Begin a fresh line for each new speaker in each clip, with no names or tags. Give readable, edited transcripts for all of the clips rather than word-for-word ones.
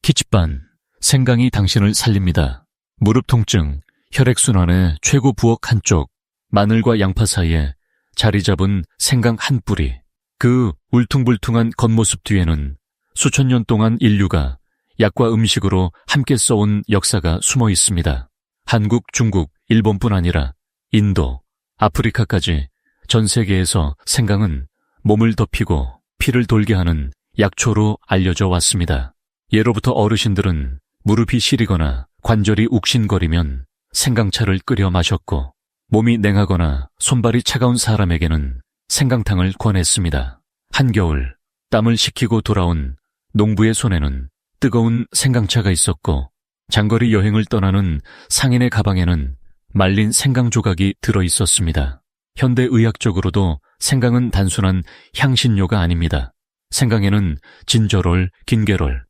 키치반, 생강이 당신을 살립니다. 무릎 통증, 혈액순환의 최고 부엌 한쪽, 마늘과 양파 사이에 자리 잡은 생강 한 뿌리. 그 울퉁불퉁한 겉모습 뒤에는 수천 년 동안 인류가 약과 음식으로 함께 써온 역사가 숨어 있습니다. 한국, 중국, 일본뿐 아니라 인도, 아프리카까지 전 세계에서 생강은 몸을 덮이고 피를 돌게 하는 약초로 알려져 왔습니다. 예로부터 어르신들은 무릎이 시리거나 관절이 욱신거리면 생강차를 끓여 마셨고, 몸이 냉하거나 손발이 차가운 사람에게는 생강탕을 권했습니다. 한겨울 땀을 식히고 돌아온 농부의 손에는 뜨거운 생강차가 있었고, 장거리 여행을 떠나는 상인의 가방에는 말린 생강 조각이 들어 있었습니다. 현대의학적으로도 생강은 단순한 향신료가 아닙니다. 생강에는 진저롤, 긴게롤,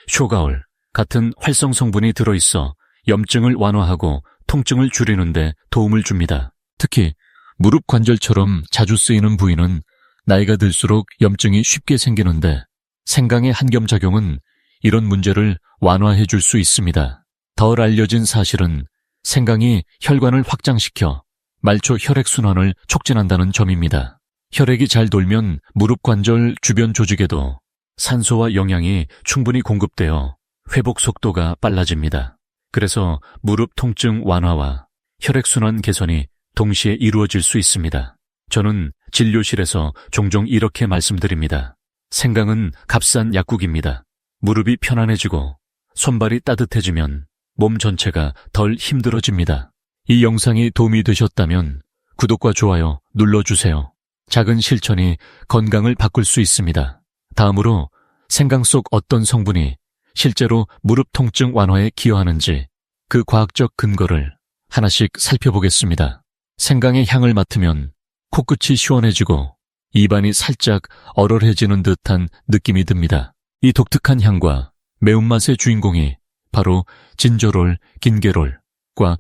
쇼가올 같은 활성 성분이 들어있어 염증을 완화하고 통증을 줄이는 데 도움을 줍니다. 특히 무릎 관절처럼 자주 쓰이는 부위는 나이가 들수록 염증이 쉽게 생기는데, 생강의 한겸작용은 이런 문제를 완화해 줄 수 있습니다. 덜 알려진 사실은 생강이 혈관을 확장시켜 말초 혈액순환을 촉진한다는 점입니다. 혈액이 잘 돌면 무릎 관절 주변 조직에도 산소와 영양이 충분히 공급되어 회복 속도가 빨라집니다. 그래서 무릎 통증 완화와 혈액순환 개선이 동시에 이루어질 수 있습니다. 저는 진료실에서 종종 이렇게 말씀드립니다. 생강은 값싼 약국입니다. 무릎이 편안해지고 손발이 따뜻해지면 몸 전체가 덜 힘들어집니다. 이 영상이 도움이 되셨다면 구독과 좋아요 눌러주세요. 작은 실천이 건강을 바꿀 수 있습니다. 다음으로 생강 속 어떤 성분이 실제로 무릎 통증 완화에 기여하는지 그 과학적 근거를 하나씩 살펴보겠습니다. 생강의 향을 맡으면 코끝이 시원해지고 입안이 살짝 얼얼해지는 듯한 느낌이 듭니다. 이 독특한 향과 매운맛의 주인공이 바로 진저롤, 긴게롤과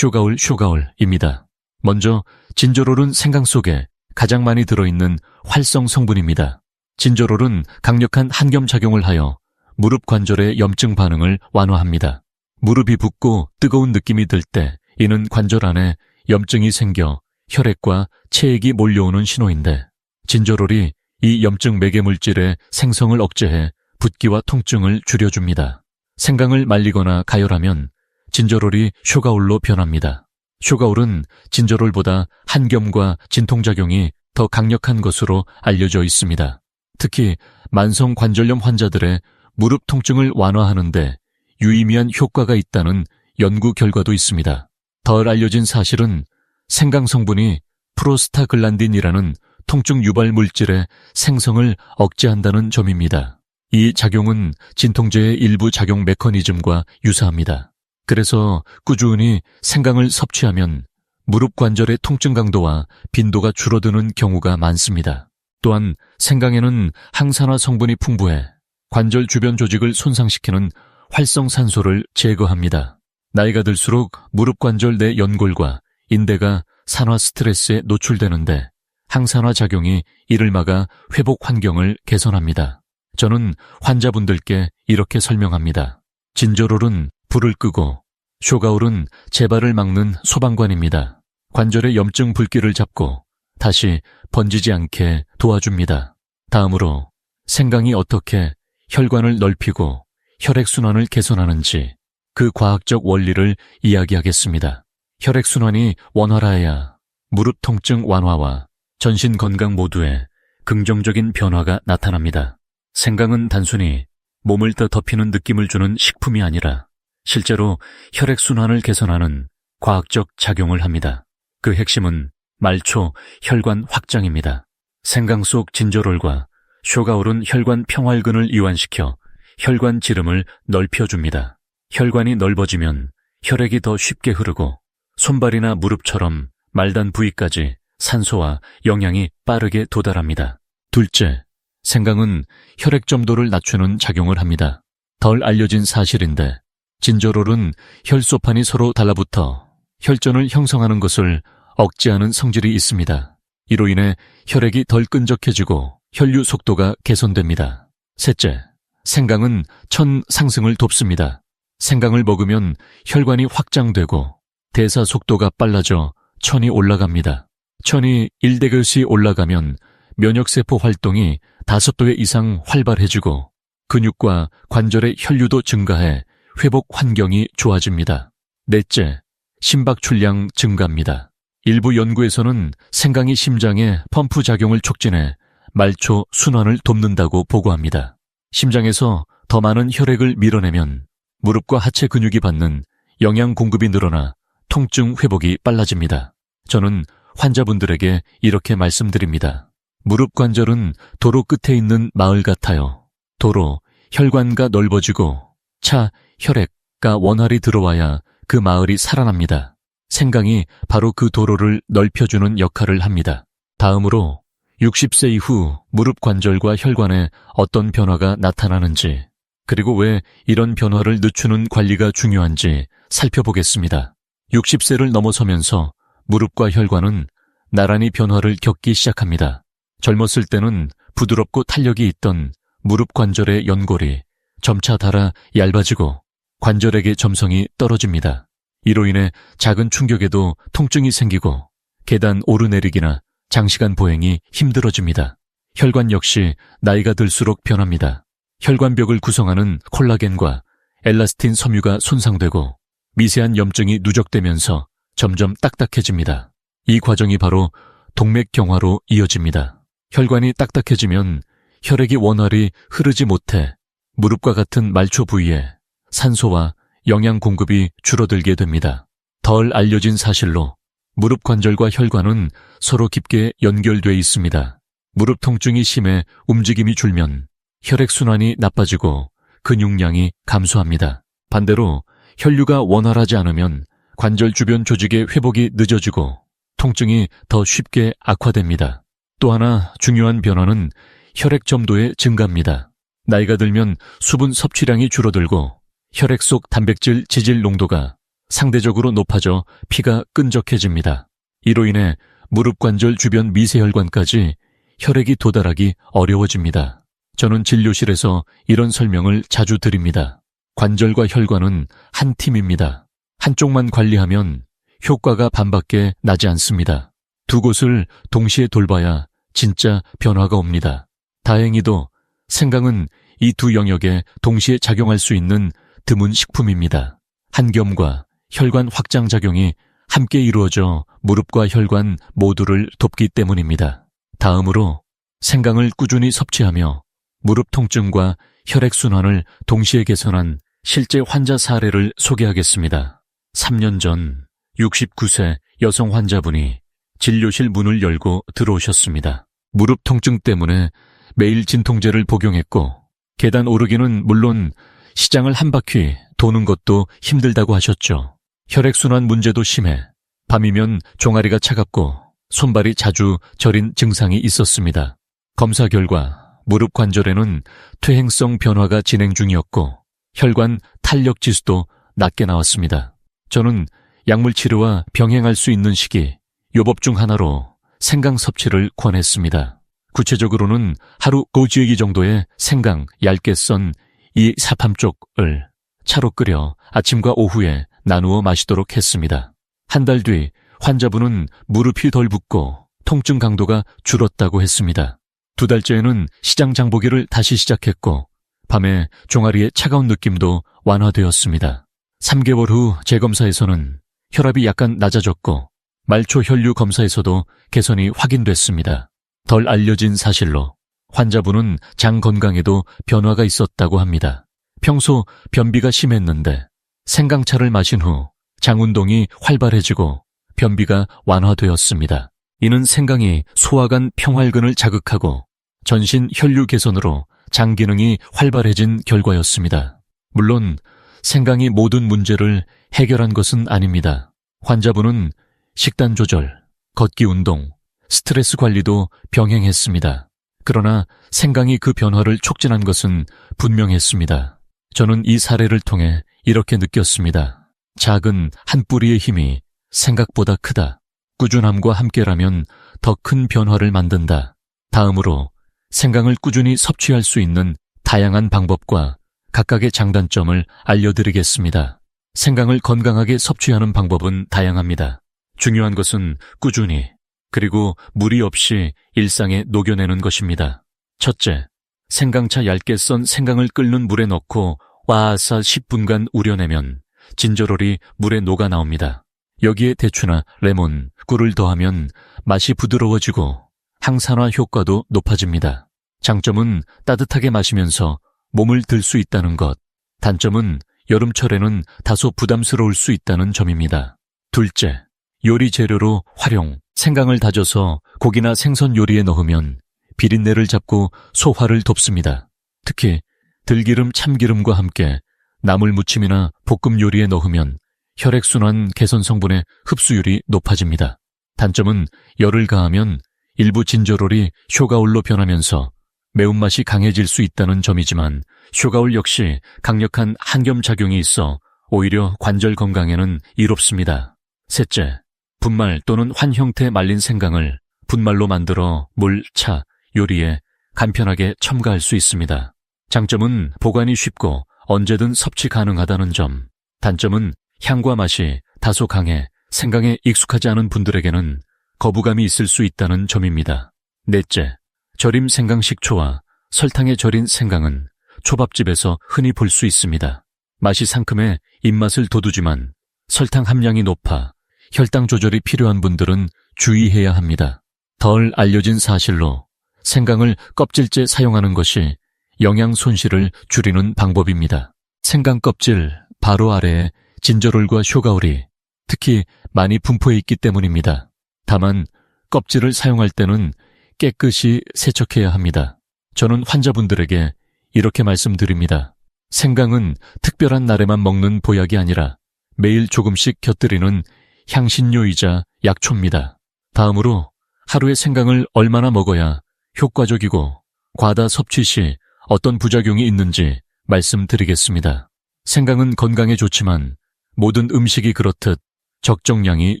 쇼가올입니다. 먼저 진저롤은 생강 속에 가장 많이 들어있는 활성 성분입니다. 진저롤은 강력한 한겸작용을 하여 무릎 관절의 염증 반응을 완화합니다. 무릎이 붓고 뜨거운 느낌이 들 때 이는 관절 안에 염증이 생겨 혈액과 체액이 몰려오는 신호인데, 진저롤이 이 염증 매개 물질의 생성을 억제해 붓기와 통증을 줄여줍니다. 생강을 말리거나 가열하면 진저롤이 쇼가올로 변합니다. 쇼가올은 진저롤보다 한겸과 진통작용이 더 강력한 것으로 알려져 있습니다. 특히 만성 관절염 환자들의 무릎 통증을 완화하는 데 유의미한 효과가 있다는 연구 결과도 있습니다. 덜 알려진 사실은 생강 성분이 프로스타글란딘이라는 통증 유발 물질의 생성을 억제한다는 점입니다. 이 작용은 진통제의 일부 작용 메커니즘과 유사합니다. 그래서 꾸준히 생강을 섭취하면 무릎 관절의 통증 강도와 빈도가 줄어드는 경우가 많습니다. 또한 생강에는 항산화 성분이 풍부해 관절 주변 조직을 손상시키는 활성산소를 제거합니다. 나이가 들수록 무릎 관절 내 연골과 인대가 산화 스트레스에 노출되는데, 항산화 작용이 이를 막아 회복 환경을 개선합니다. 저는 환자분들께 이렇게 설명합니다. 진저롤은 불을 끄고 쇼가올은 재발을 막는 소방관입니다. 관절의 염증 불길을 잡고 다시 번지지 않게 도와줍니다. 다음으로 생강이 어떻게 혈관을 넓히고 혈액순환을 개선하는지 그 과학적 원리를 이야기하겠습니다. 혈액순환이 원활해야 무릎 통증 완화와 전신 건강 모두에 긍정적인 변화가 나타납니다. 생강은 단순히 몸을 더 덮이는 느낌을 주는 식품이 아니라 실제로 혈액순환을 개선하는 과학적 작용을 합니다. 그 핵심은 말초 혈관 확장입니다. 생강 속 진저롤과 쇼가올은 혈관 평활근을 이완시켜 혈관 지름을 넓혀줍니다. 혈관이 넓어지면 혈액이 더 쉽게 흐르고 손발이나 무릎처럼 말단 부위까지 산소와 영양이 빠르게 도달합니다. 둘째, 생강은 혈액 점도를 낮추는 작용을 합니다. 덜 알려진 사실인데, 진저롤은 혈소판이 서로 달라붙어 혈전을 형성하는 것을 억제하는 성질이 있습니다. 이로 인해 혈액이 덜 끈적해지고 혈류 속도가 개선됩니다. 셋째, 생강은 천 상승을 돕습니다. 생강을 먹으면 혈관이 확장되고 대사 속도가 빨라져 천이 올라갑니다. 천이 1대교시 올라가면 면역세포 활동이 5배 이상 활발해지고 근육과 관절의 혈류도 증가해 회복 환경이 좋아집니다. 넷째, 심박 출량 증가입니다. 일부 연구에서는 생강이 심장의 펌프 작용을 촉진해 말초 순환을 돕는다고 보고합니다. 심장에서 더 많은 혈액을 밀어내면 무릎과 하체 근육이 받는 영양 공급이 늘어나 통증 회복이 빨라집니다. 저는 환자분들에게 이렇게 말씀드립니다. 무릎 관절은 도로 끝에 있는 마을 같아요. 도로, 혈관가 넓어지고 차, 혈액가 원활히 들어와야 그 마을이 살아납니다. 생강이 바로 그 도로를 넓혀주는 역할을 합니다. 다음으로 60세 이후 무릎 관절과 혈관에 어떤 변화가 나타나는지, 그리고 왜 이런 변화를 늦추는 관리가 중요한지 살펴보겠습니다. 60세를 넘어서면서 무릎과 혈관은 나란히 변화를 겪기 시작합니다. 젊었을 때는 부드럽고 탄력이 있던 무릎 관절의 연골이 점차 닳아 얇아지고 관절액의 점성이 떨어집니다. 이로 인해 작은 충격에도 통증이 생기고 계단 오르내리기나 장시간 보행이 힘들어집니다. 혈관 역시 나이가 들수록 변합니다. 혈관벽을 구성하는 콜라겐과 엘라스틴 섬유가 손상되고 미세한 염증이 누적되면서 점점 딱딱해집니다. 이 과정이 바로 동맥경화로 이어집니다. 혈관이 딱딱해지면 혈액이 원활히 흐르지 못해 무릎과 같은 말초 부위에 산소와 영양 공급이 줄어들게 됩니다. 덜 알려진 사실로 무릎 관절과 혈관은 서로 깊게 연결돼 있습니다. 무릎 통증이 심해 움직임이 줄면 혈액순환이 나빠지고 근육량이 감소합니다. 반대로 혈류가 원활하지 않으면 관절 주변 조직의 회복이 늦어지고 통증이 더 쉽게 악화됩니다. 또 하나 중요한 변화는 혈액 점도의 증가입니다. 나이가 들면 수분 섭취량이 줄어들고 혈액 속 단백질 지질 농도가 상대적으로 높아져 피가 끈적해집니다. 이로 인해 무릎 관절 주변 미세혈관까지 혈액이 도달하기 어려워집니다. 저는 진료실에서 이런 설명을 자주 드립니다. 관절과 혈관은 한 팀입니다. 한쪽만 관리하면 효과가 반밖에 나지 않습니다. 두 곳을 동시에 돌봐야 진짜 변화가 옵니다. 다행히도 생강은 이 두 영역에 동시에 작용할 수 있는 드문 식품입니다. 한겸과 혈관 확장 작용이 함께 이루어져 무릎과 혈관 모두를 돕기 때문입니다. 다음으로 생강을 꾸준히 섭취하며 무릎 통증과 혈액순환을 동시에 개선한 실제 환자 사례를 소개하겠습니다. 3년 전 69세 여성 환자분이 진료실 문을 열고 들어오셨습니다. 무릎 통증 때문에 매일 진통제를 복용했고 계단 오르기는 물론 시장을 한 바퀴 도는 것도 힘들다고 하셨죠. 혈액순환 문제도 심해 밤이면 종아리가 차갑고 손발이 자주 저린 증상이 있었습니다. 검사 결과 무릎 관절에는 퇴행성 변화가 진행 중이었고 혈관 탄력 지수도 낮게 나왔습니다. 저는 약물 치료와 병행할 수 있는 시기, 요법 중 하나로 생강 섭취를 권했습니다. 구체적으로는 하루 고지기 정도의 생강 얇게 썬 이 사팜쪽을 차로 끓여 아침과 오후에 나누어 마시도록 했습니다. 한 달 뒤 환자분은 무릎이 덜 붓고 통증 강도가 줄었다고 했습니다. 2달째에는 시장 장보기를 다시 시작했고 밤에 종아리의 차가운 느낌도 완화되었습니다. 3개월 후 재검사에서는 혈압이 약간 낮아졌고 말초 혈류 검사에서도 개선이 확인됐습니다. 덜 알려진 사실로 환자분은 장 건강에도 변화가 있었다고 합니다. 평소 변비가 심했는데 생강차를 마신 후 장 운동이 활발해지고 변비가 완화되었습니다. 이는 생강이 소화관 평활근을 자극하고 전신 혈류 개선으로 장 기능이 활발해진 결과였습니다. 물론 생강이 모든 문제를 해결한 것은 아닙니다. 환자분은 식단 조절, 걷기 운동, 스트레스 관리도 병행했습니다. 그러나 생강이 그 변화를 촉진한 것은 분명했습니다. 저는 이 사례를 통해 이렇게 느꼈습니다. 작은 한 뿌리의 힘이 생각보다 크다. 꾸준함과 함께라면 더 큰 변화를 만든다. 다음으로 생강을 꾸준히 섭취할 수 있는 다양한 방법과 각각의 장단점을 알려드리겠습니다. 생강을 건강하게 섭취하는 방법은 다양합니다. 중요한 것은 꾸준히, 그리고 무리 없이 일상에 녹여내는 것입니다. 첫째, 생강차 얇게 썬 생강을 끓는 물에 넣고 와사 10분간 우려내면 진저롤이 물에 녹아 나옵니다. 여기에 대추나 레몬, 꿀을 더하면 맛이 부드러워지고 항산화 효과도 높아집니다. 장점은 따뜻하게 마시면서 몸을 들 수 있다는 것. 단점은 여름철에는 다소 부담스러울 수 있다는 점입니다. 둘째, 요리 재료로 활용. 생강을 다져서 고기나 생선 요리에 넣으면 비린내를 잡고 소화를 돕습니다. 특히 들기름, 참기름과 함께 나물 무침이나 볶음 요리에 넣으면 혈액순환 개선 성분의 흡수율이 높아집니다. 단점은 열을 가하면 일부 진저롤이 쇼가올로 변하면서 매운맛이 강해질 수 있다는 점이지만 쇼가올 역시 강력한 항염작용이 있어 오히려 관절 건강에는 이롭습니다. 셋째, 분말 또는 환 형태 말린 생강을 분말로 만들어 물, 차, 요리에 간편하게 첨가할 수 있습니다. 장점은 보관이 쉽고 언제든 섭취 가능하다는 점. 단점은 향과 맛이 다소 강해 생강에 익숙하지 않은 분들에게는 거부감이 있을 수 있다는 점입니다. 넷째, 절임 생강 식초와 설탕에 절인 생강은 초밥집에서 흔히 볼 수 있습니다. 맛이 상큼해 입맛을 돋우지만 설탕 함량이 높아 혈당 조절이 필요한 분들은 주의해야 합니다. 덜 알려진 사실로 생강을 껍질째 사용하는 것이 영양 손실을 줄이는 방법입니다. 생강 껍질 바로 아래에 진저롤과 쇼가올이 특히 많이 분포해 있기 때문입니다. 다만 껍질을 사용할 때는 깨끗이 세척해야 합니다. 저는 환자분들에게 이렇게 말씀드립니다. 생강은 특별한 날에만 먹는 보약이 아니라 매일 조금씩 곁들이는 향신료이자 약초입니다. 다음으로 하루에 생강을 얼마나 먹어야 효과적이고 과다 섭취 시 어떤 부작용이 있는지 말씀드리겠습니다. 생강은 건강에 좋지만 모든 음식이 그렇듯 적정량이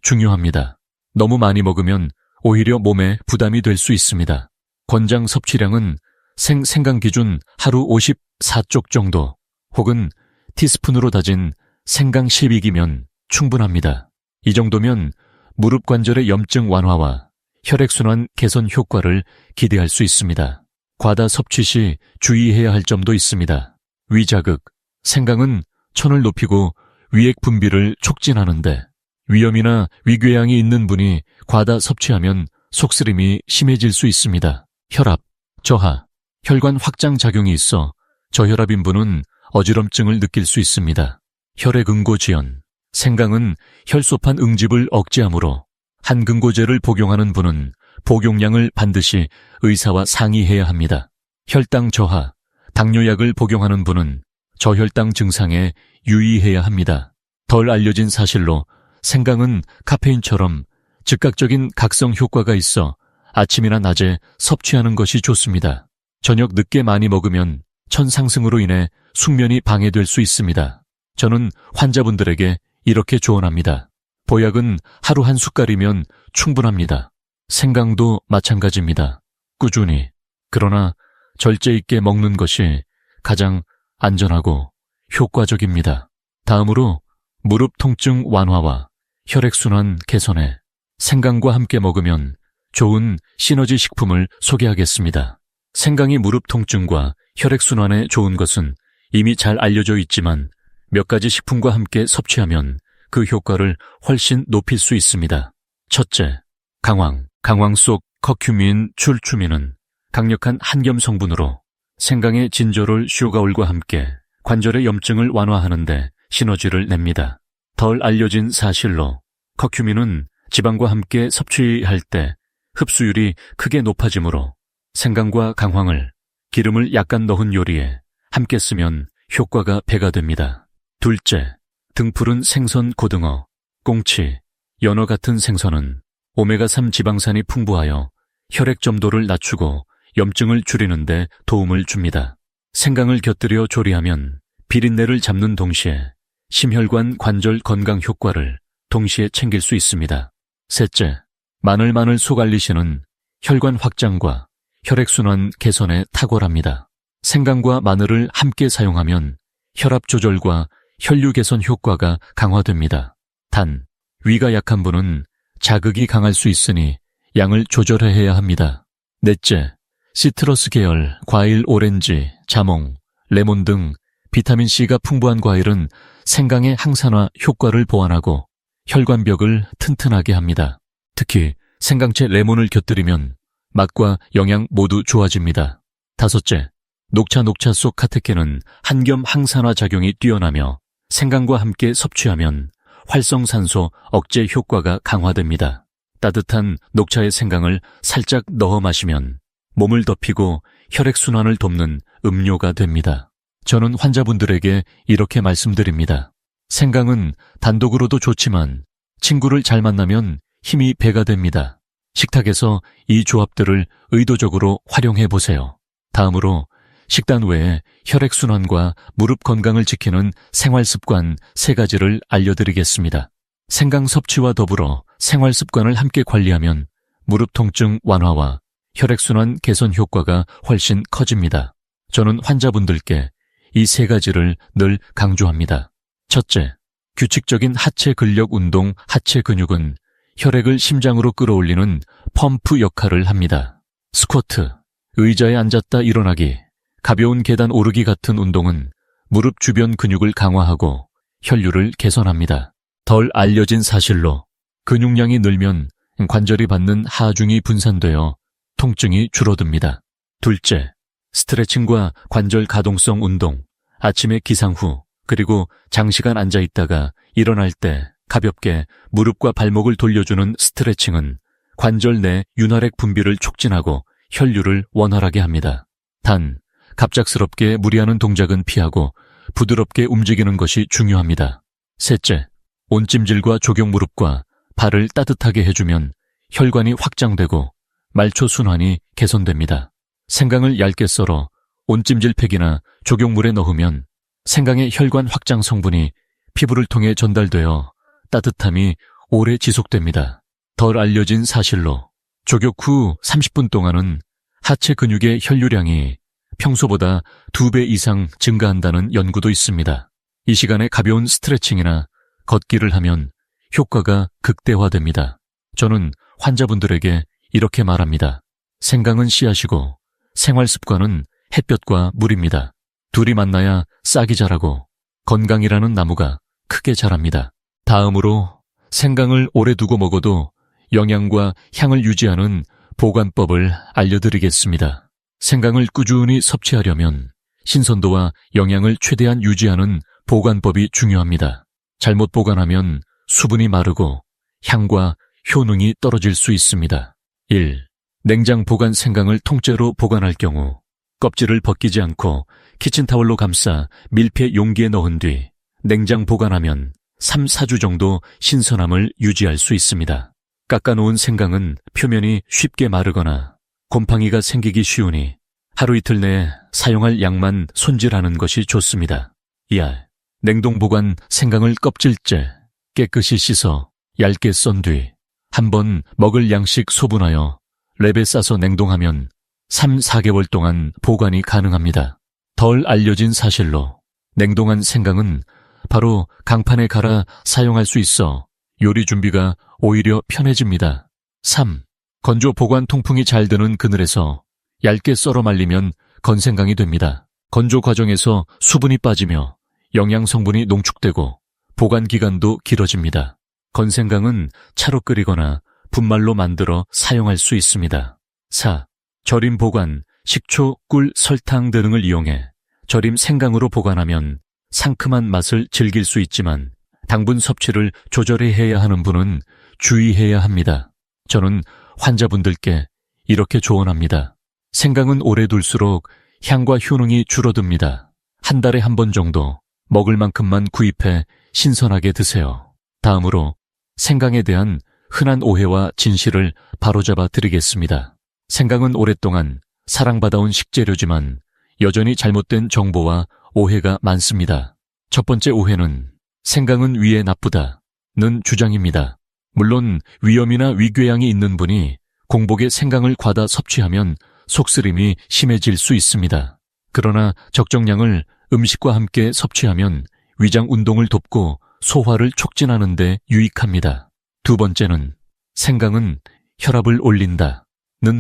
중요합니다. 너무 많이 먹으면 오히려 몸에 부담이 될 수 있습니다. 권장 섭취량은 생강 기준 하루 54쪽 정도 혹은 티스푼으로 다진 생강 10익이면 충분합니다. 이 정도면 무릎 관절의 염증 완화와 혈액순환 개선 효과를 기대할 수 있습니다. 과다 섭취 시 주의해야 할 점도 있습니다. 위자극. 생강은 천을 높이고 위액 분비를 촉진하는데 위염이나 위궤양이 있는 분이 과다 섭취하면 속쓰림이 심해질 수 있습니다. 혈압, 저하, 혈관 확장 작용이 있어 저혈압인 분은 어지럼증을 느낄 수 있습니다. 혈액응고지연. 생강은 혈소판 응집을 억제하므로 한금고제를 복용하는 분은 복용량을 반드시 의사와 상의해야 합니다. 혈당 저하, 당뇨약을 복용하는 분은 저혈당 증상에 유의해야 합니다. 덜 알려진 사실로 생강은 카페인처럼 즉각적인 각성 효과가 있어 아침이나 낮에 섭취하는 것이 좋습니다. 저녁 늦게 많이 먹으면 천 상승으로 인해 숙면이 방해될 수 있습니다. 저는 환자분들에게 이렇게 조언합니다. 보약은 하루 한 숟갈이면 충분합니다. 생강도 마찬가지입니다. 꾸준히, 그러나 절제 있게 먹는 것이 가장 안전하고 효과적입니다. 다음으로 무릎 통증 완화와 혈액순환 개선에 생강과 함께 먹으면 좋은 시너지 식품을 소개하겠습니다. 생강이 무릎 통증과 혈액순환에 좋은 것은 이미 잘 알려져 있지만 몇 가지 식품과 함께 섭취하면 그 효과를 훨씬 높일 수 있습니다. 첫째, 강황. 강황 속 커큐민, 출추민은 강력한 한염 성분으로 생강의 진저롤, 쇼가올과 함께 관절의 염증을 완화하는데 시너지를 냅니다. 덜 알려진 사실로 커큐민은 지방과 함께 섭취할 때 흡수율이 크게 높아지므로 생강과 강황을 기름을 약간 넣은 요리에 함께 쓰면 효과가 배가 됩니다. 둘째, 등푸른 생선, 고등어, 꽁치, 연어 같은 생선은 오메가3 지방산이 풍부하여 혈액 점도를 낮추고 염증을 줄이는 데 도움을 줍니다. 생강을 곁들여 조리하면 비린내를 잡는 동시에 심혈관 관절 건강 효과를 동시에 챙길 수 있습니다. 셋째, 마늘마늘 속 알리시는 혈관 확장과 혈액순환 개선에 탁월합니다. 생강과 마늘을 함께 사용하면 혈압 조절과 혈류 개선 효과가 강화됩니다. 단, 위가 약한 분은 자극이 강할 수 있으니 양을 조절해야 합니다. 넷째, 시트러스 계열, 과일, 오렌지, 자몽, 레몬 등 비타민C가 풍부한 과일은 생강의 항산화 효과를 보완하고 혈관벽을 튼튼하게 합니다. 특히 생강채 레몬을 곁들이면 맛과 영양 모두 좋아집니다. 다섯째, 녹차 속 카테킨은 한겸 항산화 작용이 뛰어나며 생강과 함께 섭취하면 활성산소 억제 효과가 강화됩니다. 따뜻한 녹차에 생강을 살짝 넣어 마시면 몸을 덮이고 혈액순환을 돕는 음료가 됩니다. 저는 환자분들에게 이렇게 말씀드립니다. 생강은 단독으로도 좋지만 친구를 잘 만나면 힘이 배가 됩니다. 식탁에서 이 조합들을 의도적으로 활용해 보세요. 다음으로 식단 외에 혈액순환과 무릎 건강을 지키는 생활습관 3가지를 알려드리겠습니다. 생강 섭취와 더불어 생활습관을 함께 관리하면 무릎 통증 완화와 혈액순환 개선 효과가 훨씬 커집니다. 저는 환자분들께 이 3가지를 늘 강조합니다. 첫째, 규칙적인 하체 근력 운동. 하체 근육은 혈액을 심장으로 끌어올리는 펌프 역할을 합니다. 스쿼트, 의자에 앉았다 일어나기, 가벼운 계단 오르기 같은 운동은 무릎 주변 근육을 강화하고 혈류를 개선합니다. 덜 알려진 사실로 근육량이 늘면 관절이 받는 하중이 분산되어 통증이 줄어듭니다. 둘째, 스트레칭과 관절 가동성 운동. 아침에 기상 후 그리고 장시간 앉아 있다가 일어날 때 가볍게 무릎과 발목을 돌려주는 스트레칭은 관절 내 윤활액 분비를 촉진하고 혈류를 원활하게 합니다. 단, 갑작스럽게 무리하는 동작은 피하고 부드럽게 움직이는 것이 중요합니다. 셋째, 온찜질과 조경 무릎과 발을 따뜻하게 해주면 혈관이 확장되고 말초 순환이 개선됩니다. 생강을 얇게 썰어 온찜질팩이나 조경물에 넣으면 생강의 혈관 확장 성분이 피부를 통해 전달되어 따뜻함이 오래 지속됩니다. 덜 알려진 사실로 조격 후 30분 동안은 하체 근육의 혈류량이 평소보다 2배 이상 증가한다는 연구도 있습니다. 이 시간에 가벼운 스트레칭이나 걷기를 하면 효과가 극대화됩니다. 저는 환자분들에게 이렇게 말합니다. 생강은 씨앗이고 생활습관은 햇볕과 물입니다. 둘이 만나야 싹이 자라고 건강이라는 나무가 크게 자랍니다. 다음으로 생강을 오래 두고 먹어도 영양과 향을 유지하는 보관법을 알려드리겠습니다. 생강을 꾸준히 섭취하려면 신선도와 영양을 최대한 유지하는 보관법이 중요합니다. 잘못 보관하면 수분이 마르고 향과 효능이 떨어질 수 있습니다. 1. 냉장 보관. 생강을 통째로 보관할 경우 껍질을 벗기지 않고 키친타월로 감싸 밀폐 용기에 넣은 뒤 냉장 보관하면 3, 4주 정도 신선함을 유지할 수 있습니다. 깎아놓은 생강은 표면이 쉽게 마르거나 곰팡이가 생기기 쉬우니 하루 이틀 내에 사용할 양만 손질하는 것이 좋습니다. 2알. 냉동 보관. 생강을 껍질째 깨끗이 씻어 얇게 썬 뒤 한번 먹을 양씩 소분하여 랩에 싸서 냉동하면 3, 4개월 동안 보관이 가능합니다. 덜 알려진 사실로 냉동한 생강은 바로 강판에 갈아 사용할 수 있어 요리 준비가 오히려 편해집니다. 3. 건조 보관. 통풍이 잘 드는 그늘에서 얇게 썰어 말리면 건생강이 됩니다. 건조 과정에서 수분이 빠지며 영양 성분이 농축되고 보관 기간도 길어집니다. 건생강은 차로 끓이거나 분말로 만들어 사용할 수 있습니다. 4. 절임 보관. 식초, 꿀, 설탕 등을 이용해 절임 생강으로 보관하면 상큼한 맛을 즐길 수 있지만 당분 섭취를 조절해야 하는 분은 주의해야 합니다. 저는 환자분들께 이렇게 조언합니다. 생강은 오래 둘수록 향과 효능이 줄어듭니다. 한 달에 한 번 정도 먹을 만큼만 구입해 신선하게 드세요. 다음으로 생강에 대한 흔한 오해와 진실을 바로잡아 드리겠습니다. 생강은 오랫동안 사랑받아온 식재료지만 여전히 잘못된 정보와 오해가 많습니다. 첫 번째 오해는 생강은 위에 나쁘다는 주장입니다. 물론 위염이나 위궤양이 있는 분이 공복에 생강을 과다 섭취하면 속쓰림이 심해질 수 있습니다. 그러나 적정량을 음식과 함께 섭취하면 위장 운동을 돕고 소화를 촉진하는 데 유익합니다. 두 번째는 생강은 혈압을 올린다는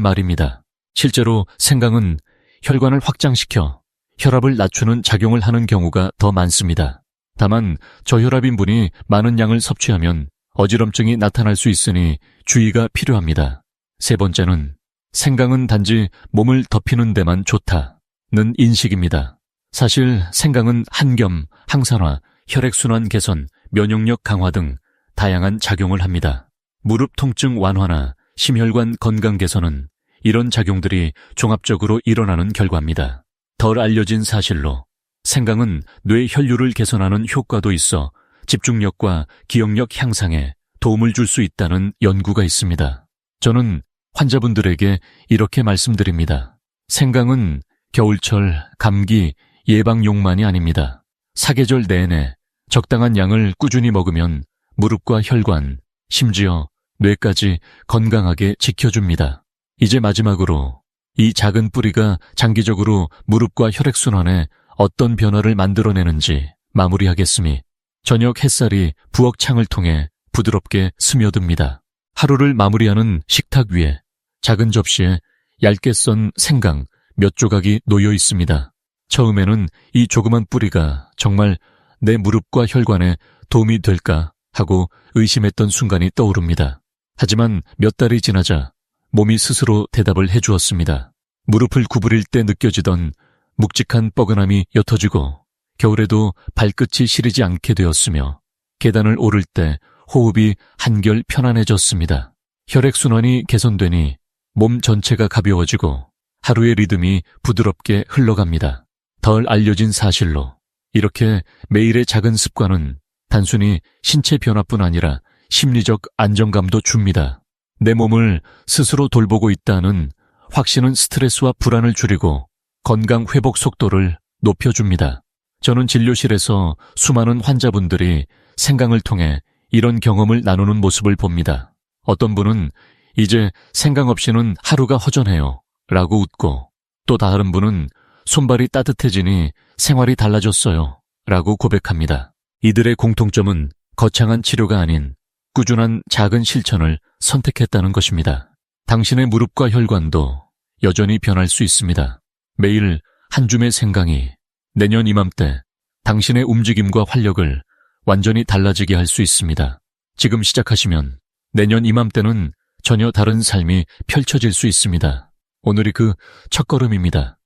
말입니다. 실제로 생강은 혈관을 확장시켜 혈압을 낮추는 작용을 하는 경우가 더 많습니다. 다만 저혈압인 분이 많은 양을 섭취하면 어지럼증이 나타날 수 있으니 주의가 필요합니다. 세 번째는 생강은 단지 몸을 덮이는 데만 좋다는 인식입니다. 사실 생강은 한겸, 항산화, 혈액순환 개선, 면역력 강화 등 다양한 작용을 합니다. 무릎 통증 완화나 심혈관 건강 개선은 이런 작용들이 종합적으로 일어나는 결과입니다. 덜 알려진 사실로 생강은 뇌 혈류를 개선하는 효과도 있어 집중력과 기억력 향상에 도움을 줄 수 있다는 연구가 있습니다. 저는 환자분들에게 이렇게 말씀드립니다. 생강은 겨울철 감기 예방용만이 아닙니다. 사계절 내내 적당한 양을 꾸준히 먹으면 무릎과 혈관, 심지어 뇌까지 건강하게 지켜줍니다. 이제 마지막으로 이 작은 뿌리가 장기적으로 무릎과 혈액순환에 어떤 변화를 만들어내는지 마무리하겠으니 저녁 햇살이 부엌창을 통해 부드럽게 스며듭니다. 하루를 마무리하는 식탁 위에 작은 접시에 얇게 썬 생강 몇 조각이 놓여 있습니다. 처음에는 이 조그만 뿌리가 정말 내 무릎과 혈관에 도움이 될까 하고 의심했던 순간이 떠오릅니다. 하지만 몇 달이 지나자 몸이 스스로 대답을 해주었습니다. 무릎을 구부릴 때 느껴지던 묵직한 뻐근함이 옅어지고 겨울에도 발끝이 시리지 않게 되었으며 계단을 오를 때 호흡이 한결 편안해졌습니다. 혈액순환이 개선되니 몸 전체가 가벼워지고 하루의 리듬이 부드럽게 흘러갑니다. 덜 알려진 사실로 이렇게 매일의 작은 습관은 단순히 신체 변화뿐 아니라 심리적 안정감도 줍니다. 내 몸을 스스로 돌보고 있다는 확신은 스트레스와 불안을 줄이고 건강 회복 속도를 높여줍니다. 저는 진료실에서 수많은 환자분들이 생강을 통해 이런 경험을 나누는 모습을 봅니다. 어떤 분은 이제 생강 없이는 하루가 허전해요 라고 웃고, 또 다른 분은 손발이 따뜻해지니 생활이 달라졌어요 라고 고백합니다. 이들의 공통점은 거창한 치료가 아닌 꾸준한 작은 실천을 선택했다는 것입니다. 당신의 무릎과 혈관도 여전히 변할 수 있습니다. 매일 한 줌의 생강이 내년 이맘때 당신의 움직임과 활력을 완전히 달라지게 할 수 있습니다. 지금 시작하시면 내년 이맘때는 전혀 다른 삶이 펼쳐질 수 있습니다. 오늘이 그 첫걸음입니다.